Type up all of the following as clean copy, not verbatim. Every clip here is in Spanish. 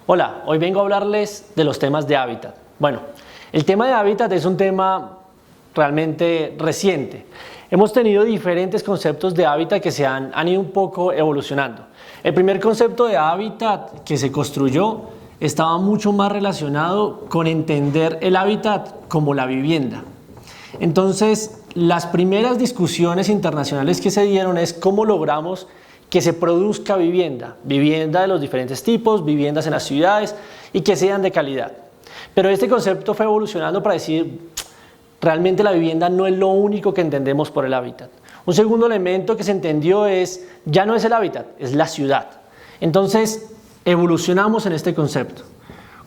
Hola, hoy vengo a hablarles de los temas de hábitat. Bueno, el tema de hábitat es un tema realmente reciente. Hemos tenido diferentes conceptos de hábitat que se han ido un poco evolucionando. El primer concepto de hábitat que se construyó estaba mucho más relacionado con entender el hábitat como la vivienda. Entonces, las primeras discusiones internacionales que se dieron es cómo logramos que se produzca vivienda de los diferentes tipos, viviendas en las ciudades y que sean de calidad. Pero este concepto fue evolucionando para decir, realmente la vivienda no es lo único que entendemos por el hábitat. Un segundo elemento que se entendió ya no es el hábitat, es la ciudad. Entonces, evolucionamos en este concepto.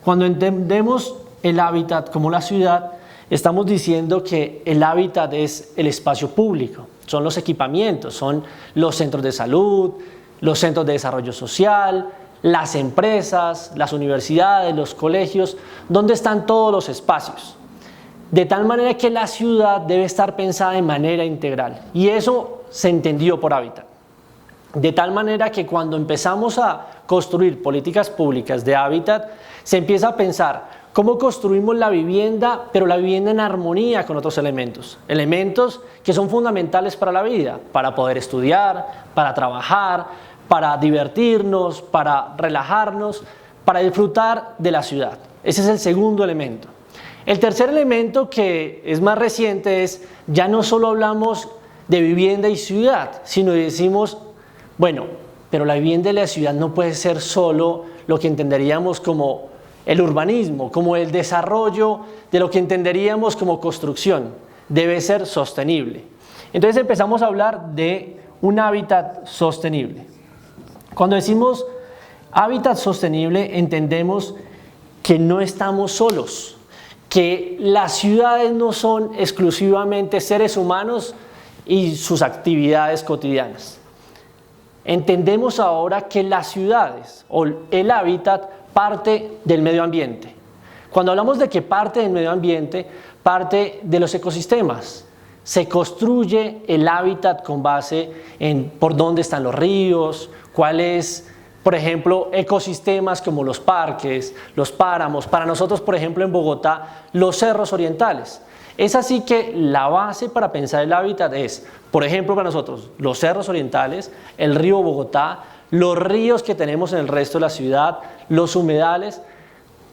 Cuando entendemos el hábitat como la ciudad, estamos diciendo que el hábitat es el espacio público, son los equipamientos, son los centros de salud, los centros de desarrollo social, las empresas, las universidades, los colegios, donde están todos los espacios. De tal manera que la ciudad debe estar pensada de manera integral, y eso se entendió por hábitat. De tal manera que cuando empezamos a construir políticas públicas de hábitat, se empieza a pensar cómo construimos la vivienda, pero la vivienda en armonía con otros elementos. Elementos que son fundamentales para la vida, para poder estudiar, para trabajar, para divertirnos, para relajarnos, para disfrutar de la ciudad. Ese es el segundo elemento. El tercer elemento, que es más reciente, ya no solo hablamos de vivienda y ciudad, sino decimos, bueno, pero la vivienda y la ciudad no puede ser solo lo que entenderíamos como el urbanismo, como el desarrollo de lo que entenderíamos como construcción, debe ser sostenible. Entonces empezamos a hablar de un hábitat sostenible. Cuando decimos hábitat sostenible, entendemos que no estamos solos, que las ciudades no son exclusivamente seres humanos y sus actividades cotidianas. Entendemos ahora que las ciudades o el hábitat parte del medio ambiente. Cuando hablamos de que parte del medio ambiente, parte de los ecosistemas. Se construye el hábitat con base en por dónde están los ríos, cuáles, por ejemplo, ecosistemas como los parques, los páramos. Para nosotros, por ejemplo, en Bogotá, los cerros orientales. Es así que la base para pensar el hábitat es, por ejemplo, para nosotros, los cerros orientales, el río Bogotá, los ríos que tenemos en el resto de la ciudad, los humedales,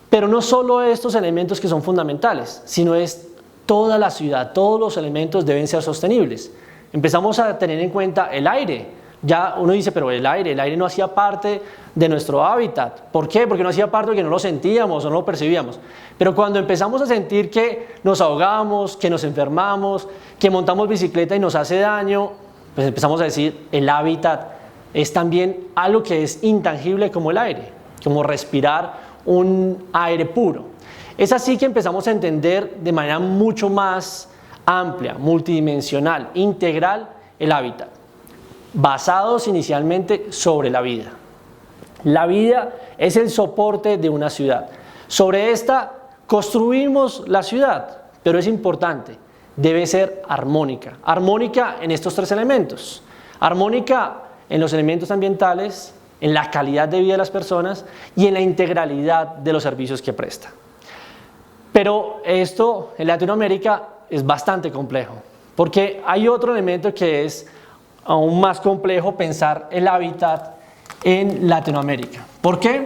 pero no solo estos elementos que son fundamentales, sino es toda la ciudad, todos los elementos deben ser sostenibles. Empezamos a tener en cuenta el aire. Ya uno dice, pero el aire no hacía parte de nuestro hábitat. ¿Por qué? Porque no hacía parte porque no lo sentíamos o no lo percibíamos. Pero cuando empezamos a sentir que nos ahogamos, que nos enfermamos, que montamos bicicleta y nos hace daño, pues empezamos a decir, el hábitat es también algo que es intangible como el aire, como respirar un aire puro. Es así que empezamos a entender de manera mucho más amplia, multidimensional, integral el hábitat, basados inicialmente sobre la vida. La vida es el soporte de una ciudad. Sobre esta construimos la ciudad, pero es importante, debe ser armónica. Armónica en estos tres elementos. Armónica en los elementos ambientales, en la calidad de vida de las personas y en la integralidad de los servicios que presta. Pero esto en Latinoamérica es bastante complejo, porque hay otro elemento que es aún más complejo, pensar el hábitat en Latinoamérica. ¿Por qué?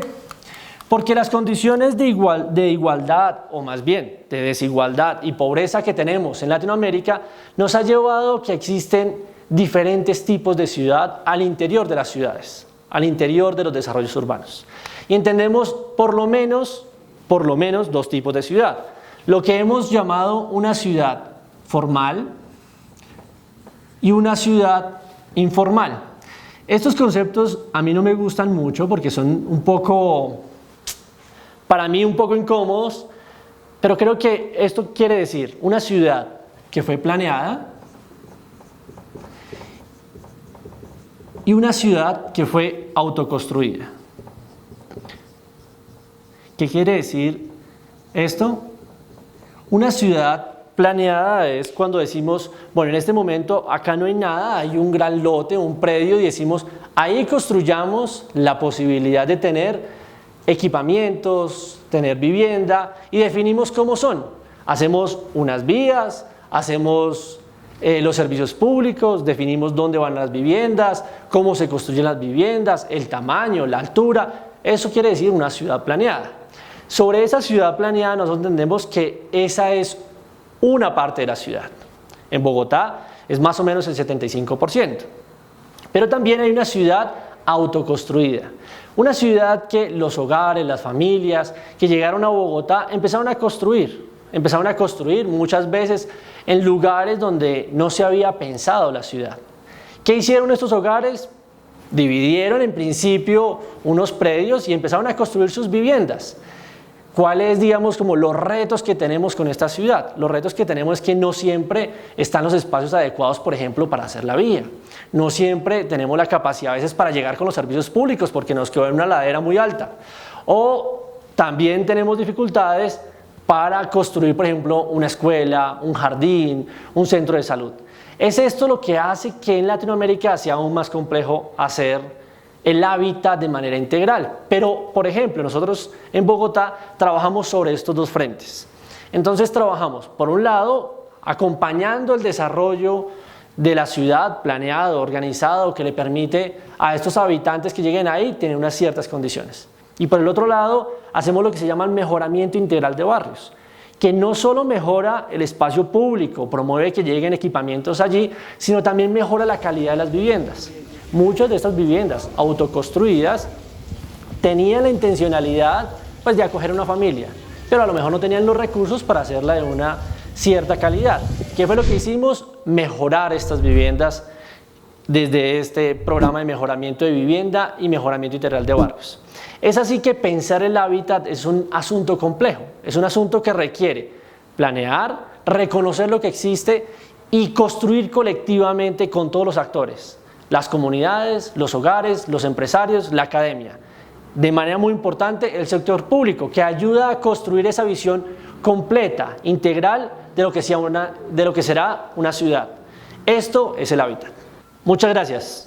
Porque las condiciones de igualdad, o más bien de desigualdad y pobreza que tenemos en Latinoamérica, nos ha llevado a que existen diferentes tipos de ciudad al interior de las ciudades, al interior de los desarrollos urbanos. Y entendemos por lo menos dos tipos de ciudad. Lo que hemos llamado una ciudad formal y una ciudad informal. Estos conceptos a mí no me gustan mucho porque son para mí un poco incómodos, pero creo que esto quiere decir una ciudad que fue planeada y una ciudad que fue autoconstruida. ¿Qué quiere decir esto? Una ciudad planeada es cuando decimos, bueno, en este momento acá no hay nada, hay un gran lote, un predio, y decimos, ahí construyamos la posibilidad de tener equipamientos, tener vivienda y definimos cómo son. Hacemos unas vías, hacemos los servicios públicos, definimos dónde van las viviendas, cómo se construyen las viviendas, el tamaño, la altura. Eso quiere decir una ciudad planeada. Sobre esa ciudad planeada nosotros entendemos que esa es una parte de la ciudad. En Bogotá es más o menos el 75%. Pero también hay una ciudad autoconstruida. Una ciudad que los hogares, las familias que llegaron a Bogotá empezaron a construir muchas veces en lugares donde no se había pensado la ciudad. ¿Qué hicieron estos hogares? Dividieron en principio unos predios y empezaron a construir sus viviendas. ¿Cuáles, digamos, como los retos que tenemos con esta ciudad? Los retos que tenemos es que no siempre están los espacios adecuados, por ejemplo, para hacer la vía. No siempre tenemos la capacidad a veces para llegar con los servicios públicos porque nos quedó en una ladera muy alta. O también tenemos dificultades para construir, por ejemplo, una escuela, un jardín, un centro de salud. Es esto lo que hace que en Latinoamérica sea aún más complejo hacer el hábitat de manera integral. Pero, por ejemplo, nosotros en Bogotá trabajamos sobre estos dos frentes. Entonces trabajamos, por un lado, acompañando el desarrollo de la ciudad planeado, organizado, que le permite a estos habitantes que lleguen ahí tener unas ciertas condiciones. Y por el otro lado, hacemos lo que se llama el mejoramiento integral de barrios, que no solo mejora el espacio público, promueve que lleguen equipamientos allí, sino también mejora la calidad de las viviendas. Muchas de estas viviendas autoconstruidas tenían la intencionalidad de acoger a una familia, pero a lo mejor no tenían los recursos para hacerla de una cierta calidad. ¿Qué fue lo que hicimos? Mejorar estas viviendas desde este programa de mejoramiento de vivienda y mejoramiento integral de barrios. Es así que pensar el hábitat es un asunto complejo, es un asunto que requiere planear, reconocer lo que existe y construir colectivamente con todos los actores. Las comunidades, los hogares, los empresarios, la academia. De manera muy importante, el sector público, que ayuda a construir esa visión completa, integral de lo que será una ciudad. Esto es el hábitat. Muchas gracias.